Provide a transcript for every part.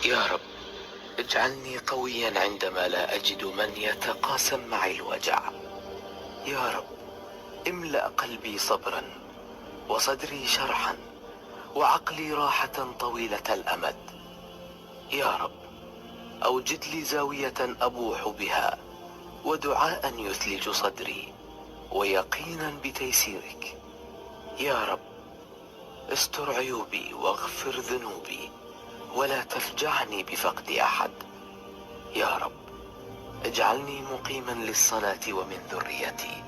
يا رب اجعلني قويا عندما لا أجد من يتقاسم معي الوجع. يا رب املأ قلبي صبرا وصدري شرحا وعقلي راحة طويلة الأمد. يا رب أوجد لي زاوية أبوح بها ودعاء يثلج صدري ويقينا بتيسيرك. يا رب استر عيوبي واغفر ذنوبي ولا تفجعني بفقد أحد. يا رب اجعلني مقيما للصلاة ومن ذريتي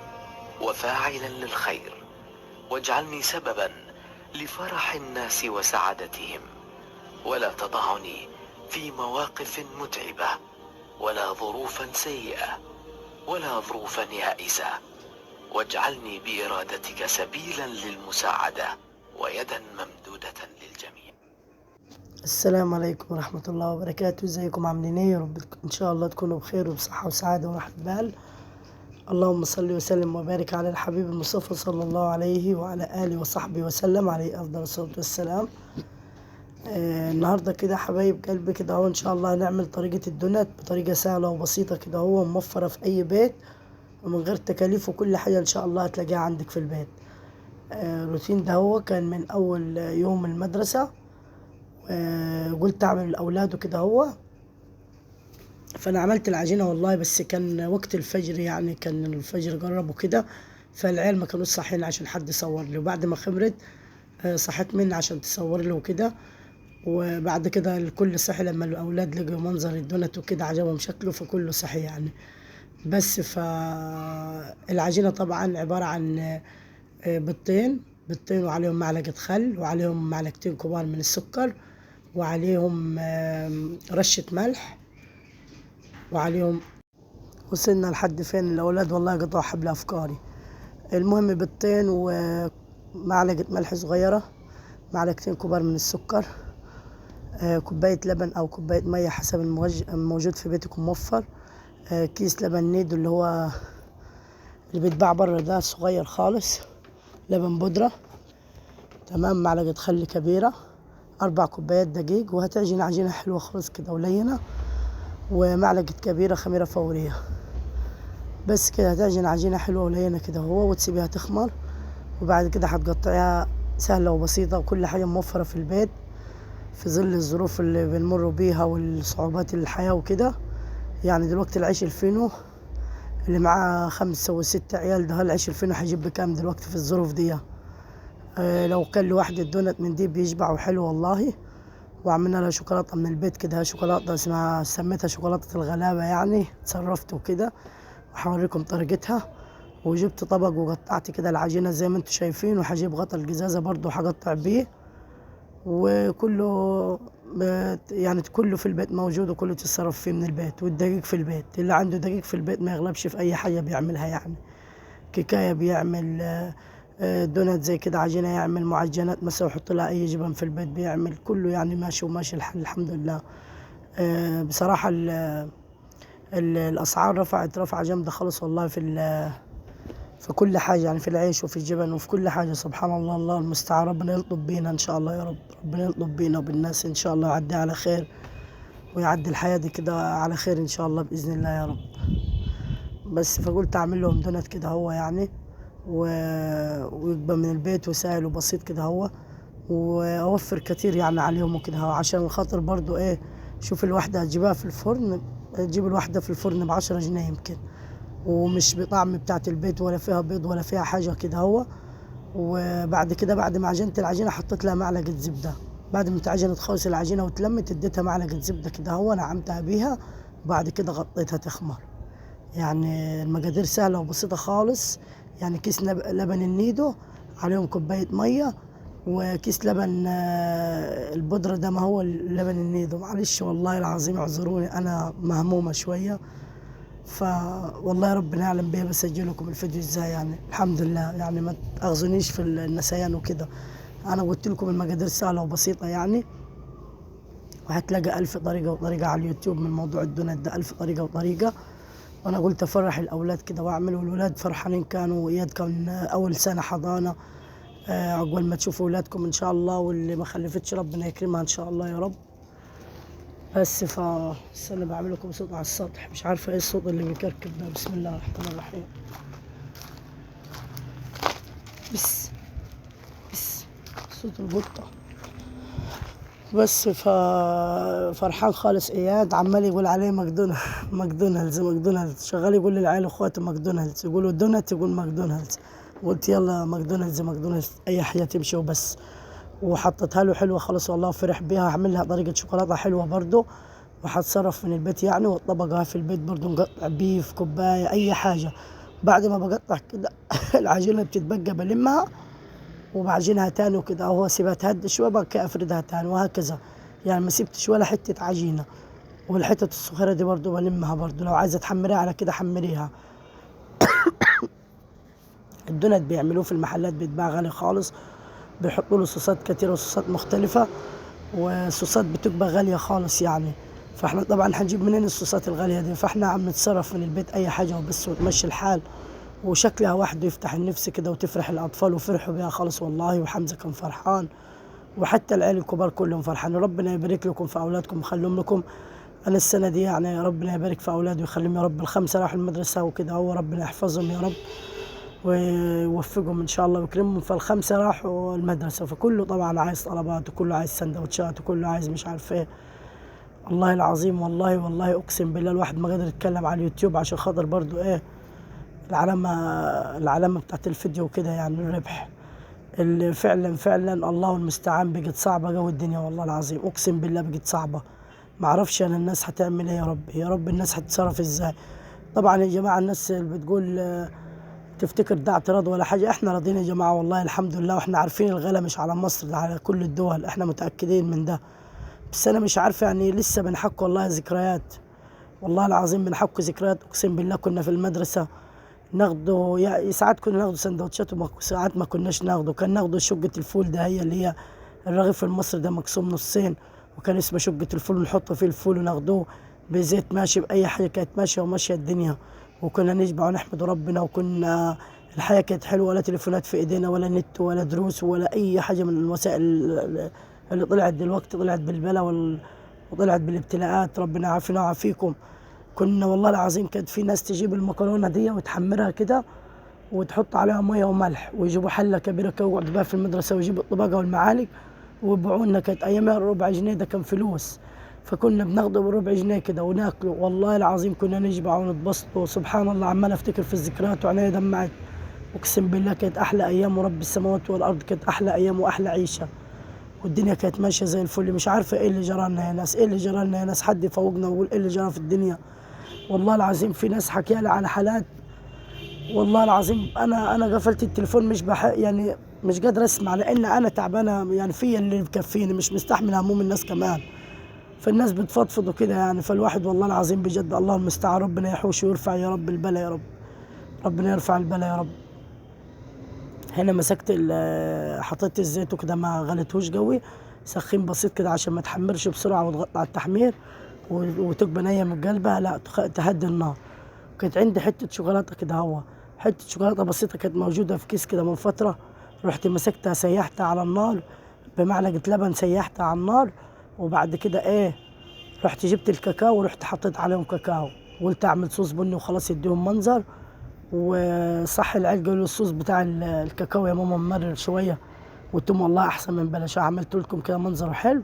وفاعلا للخير، واجعلني سببا لفرح الناس وسعادتهم، ولا تضعني في مواقف متعبة ولا ظروفا سيئة ولا ظروفا يائسة، واجعلني بإرادتك سبيلا للمساعدة ويدا ممدودة للجميع. السلام عليكم ورحمة الله وبركاته. ازيكم عاملين ايه؟ يا رب ان شاء الله تكونوا بخير وبصحة وسعادة وراحة بال. اللهم صل وسلم وبارك على الحبيب المصطفى صلى الله عليه وعلى آله وصحبه وسلم، عليه أفضل الصلاة والسلام. النهاردة كده حبايب قلبي كده هو ان شاء الله هنعمل طريقة الدونات بطريقة سهلة وبسيطة كده هو موفرة في أي بيت ومن غير تكاليف، وكل حاجة ان شاء الله هتلاقيها عندك في البيت. الروتين ده هو كان من أول يوم المدرسة، قلت اعمل الاولاد وكده هو. فانا عملت العجينه والله، بس كان وقت الفجر، يعني كان الفجر قرب وكده، فالعيال ما كانوش صاحيين عشان حد يصور لي. وبعد ما خمرت صحيت مني عشان تصور لي وكده. وبعد كده الكل صحي لما الاولاد لقوا منظر الدونت وكده عجبهم شكله، فكله صحي يعني. بس فالعجينه طبعا عباره عن بيضتين وعليهم معلقه خل وعليهم معلقتين كبار من السكر وعليهم رشة ملح وعليهم. وصلنا لحد فين الأولاد؟ والله قطعوا حبل أفكاري. المهم بيضتين ومعلقة ملح صغيرة، معلقتين كبار من السكر، كوباية لبن أو كوباية مية حسب الموجود في بيتكم موفر، كيس لبن نيدو اللي هو اللي بيتباع بره ده صغير خالص، لبن بودرة، تمام، معلقة خل كبيرة، 4 كوبايات دقيق، وهتعجن عجينة حلوة خالص كده ولينة، ومعلقة كبيرة خميرة فورية. بس كده هتعجن عجينة حلوة ولينة كده هو، وتسيبيها تخمر. وبعد كده هتقطعيها سهلة وبسيطة، وكل حاجة موفرة في البيت في ظل الظروف اللي بنمر بيها والصعوبات الحياة وكده. يعني دلوقتي العيش الفينو اللي معاه 5 و6 عيال ده، العيش الفينو هيجيب بكام دلوقتي في الظروف دي؟ لو كان لواحدة دونت من دي بيشبع وحلو والله. وعملنا لها شوكولاتة من البيت كده، شوكولاتة اسمها سميتها شوكولاتة الغلابة، يعني تصرفت وكده، وهوريكم طريقتها. وجبت طبق وقطعت كده العجينة زي ما انتم شايفين، وهجيب غطا القزازة برضو هقطع بيه. وكله يعني كله في البيت موجود وكله تتصرف فيه من البيت. والدقيق في البيت، اللي عنده دقيق في البيت ما يغلبش في أي حاجة بيعملها، يعني كيكاية بيعمل، دونات زي كده، عجينة يعمل، معجنات مثلا يحط لها أي جبن في البيت بيعمل، كله يعني ماشي وماشي الحال الحمد لله. بصراحة الأسعار رفعة جامدة خالص والله في كل حاجة، يعني في العيش وفي الجبن وفي كل حاجة. سبحان الله، الله المستعان. ربنا يلطف بينا إن شاء الله يا رب، ربنا يلطف بينا وبالناس إن شاء الله، يعدي على خير ويعدي الحياة دي كده على خير إن شاء الله بإذن الله يا رب. بس فقلت أعمل لهم دونات كده هو يعني، ويبقى من البيت وسهل وبسيط كده هو، وأوفر كتير يعني عليهم وكده هو، عشان خاطر برضو إيه، شوف الواحدة هتجيبها في الفرن، تجيب الواحدة في الفرن ب10 جنيه يمكن، ومش بطعم بتاعت البيت ولا فيها بيض ولا فيها حاجة كده هو. وبعد كده بعد ما عجنت العجينة حطيت لها معلقة زبدة، بعد ما اتعجنت خالص العجينة واتلمت اديتها معلقة زبدة كده هو، نعمتها بيها، وبعد كده غطيتها تخمر. يعني المقادير سهلة وبسيطة خالص. يعني كيس لبن النيدو عليهم كوباية مية، وكيس لبن البودرة ده، ما هو اللبن النيدو، معلش والله العظيم اعذروني أنا مهمومة شوية، والله ربنا يعلم بيه بسجل لكم الفيديو ازاي، يعني الحمد لله، يعني ما تاخذونيش في النسيان وكده. انا قلت لكم المقادير سهله وبسيطه يعني، وهتلاقي 1000 طريقه وطريقه على اليوتيوب من موضوع الدونات ده، 1000 طريقه وطريقه. وانا قلت افرح الاولاد كده واعمل، والولاد فرحانين كانوا، واياد كان اول سنه حضانه. عقبال ما تشوفوا اولادكم ان شاء الله، واللي ما خلفتش ربنا يكرمها ان شاء الله يا رب. بس استنى بعمل لكم صوت على السطح، مش عارفة ايه الصوت اللي بيكركب ده. بسم الله الرحمن الرحيم. بس بس صوت القطة. بس فرحان خالص. اياد عمال يقول عليه ماكدونالدز شغال يقول للعيال اخواته ماكدونالدز، يقولوا دونت يقول ماكدونالدز. قلت يلا ماكدونالدز اي حاجه تمشي وبس. وحطيتها له حلوه خلاص والله، فرح بيها. هعمل لها طريقه شوكولاته حلوه برضو، وحتصرف من البيت يعني، والطبقه في البيت برضو نقطع بيف كوبايه اي حاجه. بعد ما بقطع كده العجينه بتتبقى بلمها وبعجنها تاني وكده، هو سيبها تهدي شوي بقى افردها تاني، وهكذا يعني. ما سبتش ولا حته عجينه. والحتت الصغيره دي برضو بلمها برضو، لو عايزه تحمريها على كده حمريها. الدونات بيعملوه في المحلات بيتباع غالي خالص، بيحطوا له صوصات كتيره وصوصات مختلفه، وصوصات بتبقى غاليه خالص يعني. فاحنا طبعا هنجيب منين الصوصات الغاليه دي؟ فاحنا عم نتصرف من البيت اي حاجه وبس وتمشي الحال. وشكلها وحده يفتح النفس كده وتفرح الاطفال، وفرحوا بيها خالص والله. وحمزه كان فرحان، وحتى العيال الكبار كلهم فرحانين. ربنا يبارك لكم في اولادكم ويخليهم لكم. انا السنه دي يعني ربنا يبارك في اولادي ويخليهم يا رب. الخمسه راحوا المدرسه وكده، هو ربنا يحفظهم يا رب ويوفقهم ان شاء الله ويكرمهم. فالخمسه راحوا المدرسه، فكله طبعا عايز طلبات، وكله عايز سندوتشات، وكله عايز مش عارف ايه. والله العظيم والله اقسم بالله الواحد ما قادر يتكلم على اليوتيوب عشان خاطر برضو ايه العلامه بتاعت الفيديو وكده يعني الربح. اللي فعلا الله المستعان بقت صعبه قوي الدنيا، والله العظيم اقسم بالله بقت صعبه. معرفش انا الناس هتعمل ايه يا رب الناس هتتصرف ازاي. طبعا يا جماعه الناس اللي بتقول تفتكر ده اعتراض ولا حاجه، احنا راضيين يا جماعه والله الحمد لله. واحنا عارفين الغلا مش على مصر، ده على كل الدول، احنا متاكدين من ده. بس انا مش عارفه يعني لسه بنحكي والله ذكريات. والله العظيم بنحكي ذكريات اقسم بالله. كنا في المدرسه ناخده يعني ساعات كنا ناخده سندوتشات، وساعات ما كناش ناخده. كان ناخده شقة الفول ده، هي اللي هي الرغيف المصري ده مقسوم نصين، وكان اسمه شقة الفول. نحط فيه الفول وناخدوه بزيت ماشي بأي حاجة، كانت ماشية وماشية الدنيا. وكنا نشبع ونحمد ربنا، وكنا الحياة كانت حلوة. ولا تليفونات في ايدينا، ولا نت، ولا دروس، ولا أي حاجة من الوسائل اللي طلعت دلوقتي. طلعت بالبلا وطلعت بالابتلاءات، ربنا يعافينا ويعافيكم. كنا والله العظيم كانت في ناس تجيب المكرونة دي وتحمرها كده وتحط عليها مية وملح، ويجيبوا حلة كبيرة كده ويقعدوا بها في المدرسة، ويجيبوا الطباقة والمعالق ويبيعوا لنا. كانت أيامها الربع جنيه ده كان فلوس، فكنا بناخده بربع جنيه كده وناكله. والله العظيم كنا نشبع ونتبسط. وسبحان الله عمال أفتكر في الذكريات وعينيا دمعت. أقسم بالله كانت أحلى أيام، ورب السماوات والأرض كانت أحلى أيام وأحلى عيشة. والدنيا كانت ماشية زي الفل. مش عارفة إيه اللي جرالنا يا ناس، إيه اللي جرالنا يا ناس. حد يفوقنا ويقول إيه اللي جرى في الدنيا. والله العظيم في ناس حكيالي على حالات. والله العظيم انا قفلت التليفون، مش يعني مش قادر اسمع، لان انا تعبانه يعني. فيا اللي مكفيني، مش مستحمل هموم الناس كمان. فالناس بتفضفض وكده يعني. فالواحد والله العظيم بجد الله المستعان. ربنا يحوش ويرفع يا رب البلا يا رب. ربنا يرفع البلا يا رب. هنا مسكت حطيت الزيت وكده ما غليتهوش قوي، سخين بسيط كده عشان ما تحمرش بسرعه وتغطي على التحمير وتبقى نيه من قلبها، لا تهدي النار. كانت عندي حته شوكولاته كده، هو حته شوكولاته بسيطه كانت موجوده في كيس كده من فتره. رحت مسكتها سيحتها على النار بمعلقه لبن، سيحتها على النار. وبعد كده ايه رحت جبت الكاكاو ورحت حطيت عليهم كاكاو. قلت اعمل صوص بني وخلاص يديهم منظر. وصح العيال قالوا الصوص بتاع الكاكاو يا ماما ممرر شويه، قلت لهم والله احسن من بلاش، عملت لكم كده منظره حلو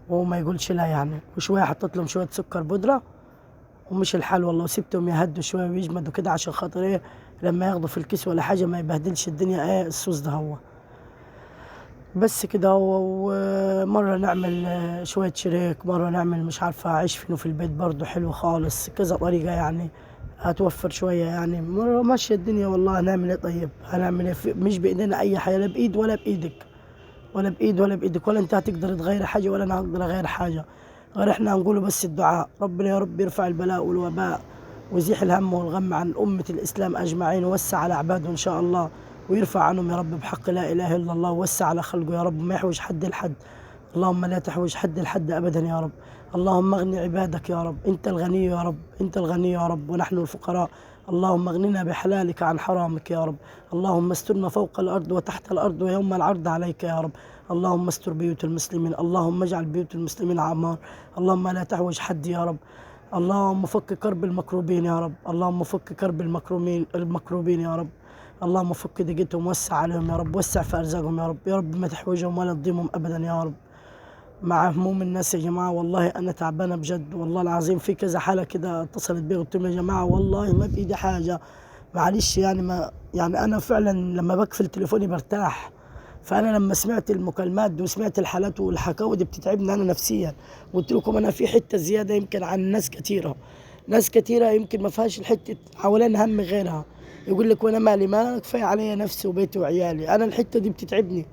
وهو ما يقولش لا يعني. وشويه حطيت لهم شويه سكر بودره ومش الحال والله، وسبتهم يهدوا شويه ويجمدوا كده عشان خاطر ايه لما ياخدوا في الكيس ولا حاجه ما يبهدلش الدنيا ايه الصوص ده. هو بس كده هو. ومره نعمل شويه شريك، مره نعمل مش عارفه عيش فينو في البيت برضو حلو خالص. كذا طريقه يعني هتوفر شويه يعني. مره ماشيه الدنيا والله. هنعمل ايه طيب؟ هنعمل ايه؟ مش بايدينا اي حاجه، لا بايد ولا بايدك، ولا بايدك، ولا انت هتقدر تغير حاجه ولا انا هقدر اغير حاجه. غير احنا هنقوله بس الدعاء. ربنا يا رب يرفع البلاء والوباء ويزيح الهم والغم عن أمة الإسلام أجمعين، ووسع على عباده إن شاء الله، ويرفع عنهم يا رب بحق لا إله إلا الله، ووسع على خلقه يا رب، ما يحوج حد لحد. اللهم لا تحوج حد لحد أبدا يا رب. اللهم اغني عبادك يا رب، أنت الغني يا رب، أنت الغني يا رب ونحن الفقراء. اللهم اغننا بحلالك عن حرامك يا رب. اللهم استرنا فوق الأرض وتحت الأرض ويوم العرض عليك يا رب. اللهم استر بيوت المسلمين، اللهم اجعل بيوت المسلمين عمار، اللهم لا تحوج حد يا رب. اللهم فك كرب المكروبين يا رب، اللهم فك كرب المكروبين يا رب. اللهم فك ضيقتهم، وسع عليهم يا رب، وسع في ارزاقهم يا رب، يا رب ما تحوجهم ولا تضيمهم ابدا يا رب. مع هموم الناس يا جماعه، والله انا تعبانه بجد والله العظيم. في كذا حاله كده اتصلت بي قلت لهم يا جماعه والله ما بايدي حاجه، معلش يعني ما يعني انا فعلا لما بقفل تليفوني برتاح. فانا لما سمعت المكالمات دي وسمعت الحالات والحكاوي دي بتتعبني انا نفسيا. قلت لكم انا في حته زياده يمكن عن ناس كثيره، ناس كثيره يمكن ما فيهاش الحته حوالين هم غيرها. يقول لك وانا مالي، ما أنا كفايه عليا نفسي وبيتي وعيالي. انا الحته دي بتتعبني،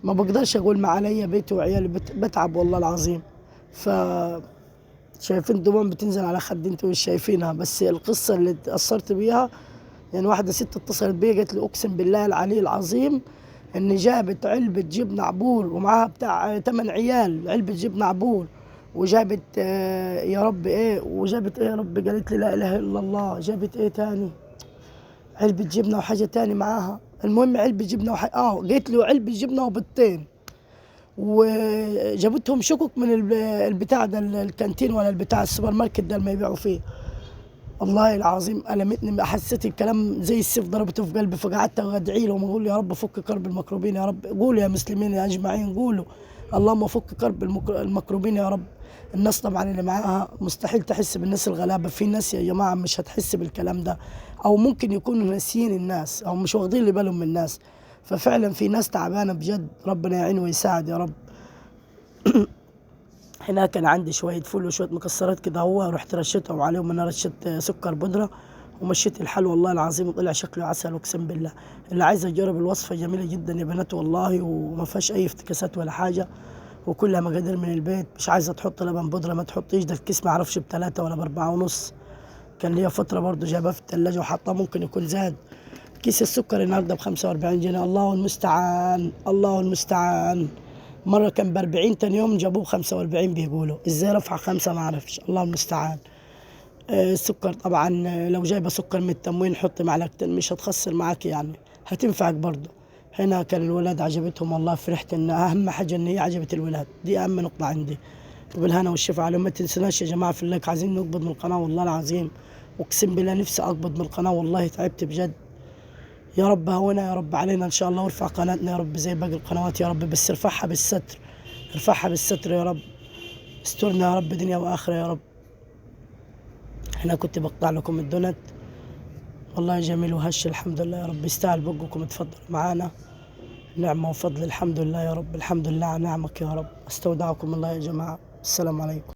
ما بقدرش اقول ما عليا بيتي وعيالي، بتعب والله العظيم. ف شايفين دموع بتنزل على خدي، انتوا مش شايفينها، بس القصه اللي اتاثرت بيها يعني واحده ست اتصلت بيا قالت لي اقسم بالله العلي العظيم ان جابت علبه جبنه عبور ومعاها بتاع 8 عيال، علبه جبنه عبور، وجابت يا رب ايه، وجابت ايه يا رب، قالت لي لا اله الا الله، جابت ايه تاني، علبه جبنه وحاجه تاني معاها. المهم علبه جبنه قالت له علبه جبنه وبيضتين، وجابتهم شكك من البتاع ده، الكانتين ولا البتاع السوبر ماركت ده اللي ما يبيعوا فيه. والله العظيم ألمتني، حسيت الكلام زي السيف ضربته في قلبي. فقعدت ادعي لهم واقول يا رب فك كرب المكروبين يا رب. قولوا يا مسلمين يا اجمعين، قولوا اللهم فك كرب المكروبين يا رب. الناس طبعا اللي معاها مستحيل تحس بالناس الغلابه. في ناس يا جماعه مش هتحس بالكلام ده، او ممكن يكونوا ناسيين الناس او مش واخدين بالهم من الناس. ففعلا في ناس تعبانه بجد، ربنا يعين ويساعد يا رب. هنا كان عندي شوية فول وشوية مكسرات كده، هو رحت رشيتهم عليهم. أنا رشيت سكر بودرة ومشيت الحل، والله العظيم وطلع شكله عسل أقسم بالله. اللي عايز يجرب الوصفة جميلة جدا يا بنات والله، وما فيهاش أي افتكاسات ولا حاجة، وكلها مقادير من البيت. مش عايزة تحط لبن بودرة ما تحطيش، ده الكيس ما اعرفش ب3 ولا ب4.5. كان ليا فترة برضو جايباه في التلاجة وحطاه، ممكن يكون زاد. كيس السكر النهارده ب45 جنيه، الله المستعان الله المستعان. مرة كان ب40، تاني يوم جابوه ب45 بيقولوا. ازاي رفع 5 ما اعرفش، الله المستعان. السكر طبعا لو جايبة سكر من التموين حطي معلقتين، مش هتخسر معاك يعني، هتنفعك برضه. هنا كان الولاد عجبتهم والله، فرحت ان اهم حاجة ان هي عجبت الولاد، دي اهم نقطة عندي. وبالهنا والشفا عليهم. ما تنسوناش يا جماعة في اللايك، عايزين نقبض من القناة والله العظيم. اقسم بالله نفسي اقبض من القناة، والله تعبت بجد. يا رب هونا يا رب علينا ان شاء الله، وارفع قناتنا يا رب زي باقي القنوات يا رب، بس ارفعها بالستر، ارفعها بالستر يا رب، استرنا يا رب دنيا واخره يا رب. هنا كنت بقطع لكم الدونت، والله جميل وهش الحمد لله يا رب، يستاهل بقكم. تفضلوا معانا، نعمة وفضل الحمد لله يا رب، الحمد لله على نعمك يا رب. استودعكم الله يا جماعة، السلام عليكم.